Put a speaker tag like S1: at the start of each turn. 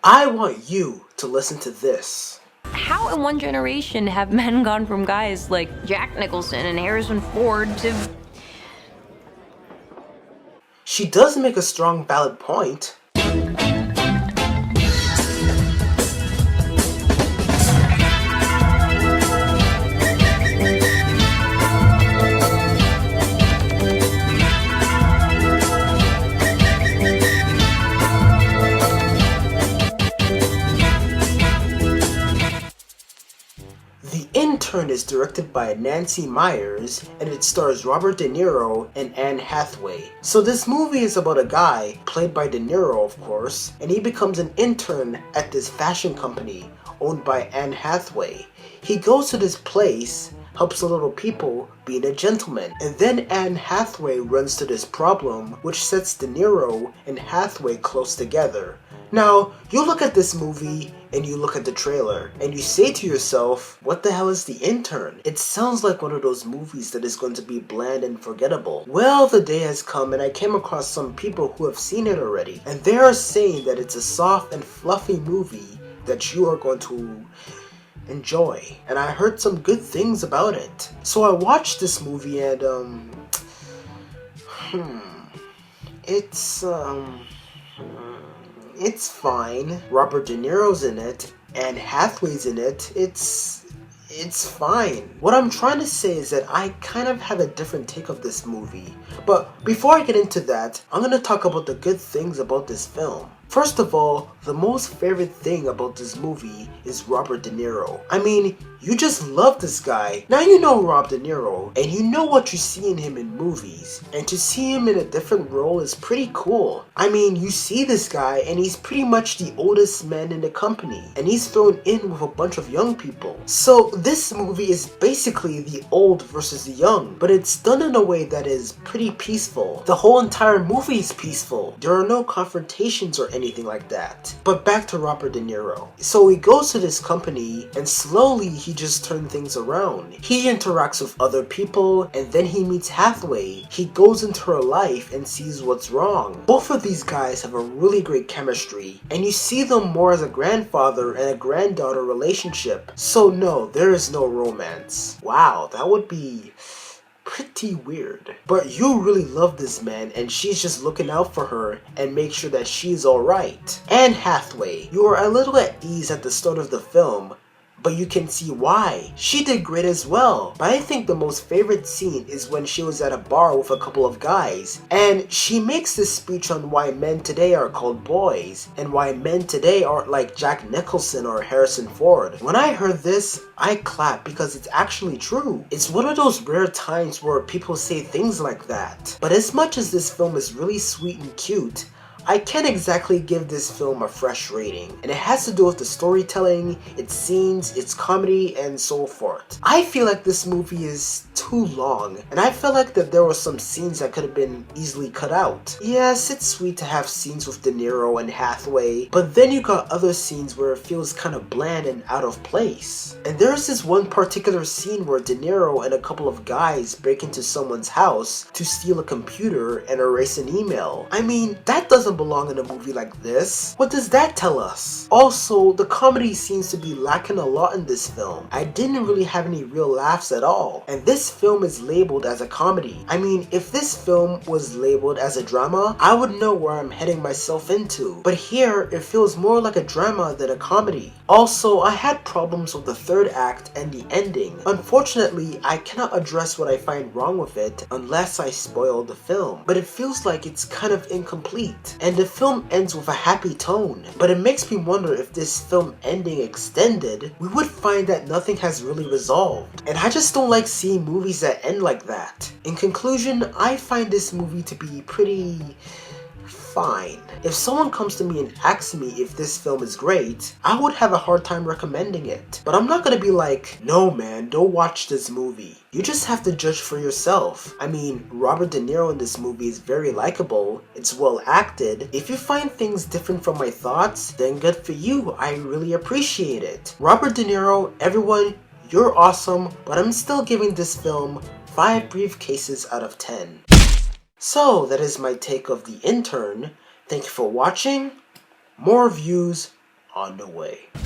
S1: I want you to listen to this.
S2: How in one generation have men gone from guys like Jack Nicholson and Harrison Ford to...
S1: She does make a strong, valid point. The Intern is directed by Nancy Meyers, and it stars Robert De Niro and Anne Hathaway. So this movie is about a guy, played by De Niro of course, and he becomes an intern at this fashion company owned by Anne Hathaway. He goes to this place, helps the little people, being a gentleman. And then Anne Hathaway runs to this problem, which sets De Niro and Hathaway close together. Now, you look at this movie and you look at the trailer and you say to yourself, what the hell is The Intern? It sounds like one of those movies that is going to be bland and forgettable. Well, the day has come and I came across some people who have seen it already, and they are saying that it's a soft and fluffy movie that you are going to enjoy. And I heard some good things about it. So I watched this movie and it's fine. Robert De Niro's in it, and Hathaway's in it. It's fine. What I'm trying to say is that I kind of have a different take of this movie. But before I get into that, I'm gonna talk about the good things about this film. First of all, the most favorite thing about this movie is Robert De Niro. I mean, you just love this guy. Now you know Rob De Niro, and you know what you see in him in movies. And to see him in a different role is pretty cool. I mean, you see this guy, and he's pretty much the oldest man in the company. And he's thrown in with a bunch of young people. So this movie is basically the old versus the young. But it's done in a way that is pretty peaceful. The whole entire movie is peaceful. There are no confrontations or anything like that. But back to Robert De Niro. So he goes to this company and slowly he just turns things around. He interacts with other people and then he meets Hathaway. He goes into her life and sees what's wrong. Both of these guys have a really great chemistry and you see them more as a grandfather and a granddaughter relationship. So no, there is no romance. Wow, that would be pretty weird. But you really love this man and she's just looking out for her and make sure that she's alright. Anne Hathaway, you are a little at ease at the start of the film, but you can see why. She did great as well. But I think the most favorite scene is when she was at a bar with a couple of guys and she makes this speech on why men today are called boys and why men today aren't like Jack Nicholson or Harrison Ford. When I heard this, I clapped because it's actually true. It's one of those rare times where people say things like that. But as much as this film is really sweet and cute, I can't exactly give this film a fresh rating, and it has to do with the storytelling, its scenes, its comedy, and so forth. I feel like this movie is too long, and I feel like that there were some scenes that could have been easily cut out. Yes, it's sweet to have scenes with De Niro and Hathaway, but then you got other scenes where it feels kind of bland and out of place. And there's this one particular scene where De Niro and a couple of guys break into someone's house to steal a computer and erase an email. I mean, that doesn't belong in a movie like this. What does that tell us? Also, the comedy seems to be lacking a lot in this film. I didn't really have any real laughs at all. And this film is labeled as a comedy. I mean, if this film was labeled as a drama, I would know where I'm heading myself into. But here, it feels more like a drama than a comedy. Also, I had problems with the third act and the ending. Unfortunately, I cannot address what I find wrong with it unless I spoil the film. But it feels like it's kind of incomplete. And the film ends with a happy tone. But it makes me wonder if this film ending extended, we would find that nothing has really resolved. And I just don't like seeing movies that end like that. In conclusion, I find this movie to be pretty fine. If someone comes to me and asks me if this film is great, I would have a hard time recommending it. But I'm not gonna be like, no man, don't watch this movie. You just have to judge for yourself. I mean, Robert De Niro in this movie is very likable, it's well acted. If you find things different from my thoughts, then good for you, I really appreciate it. Robert De Niro, everyone, you're awesome, but I'm still giving this film 5 briefcases out of 10. So, that is my take of The Intern. Thank you for watching. More views, on the way.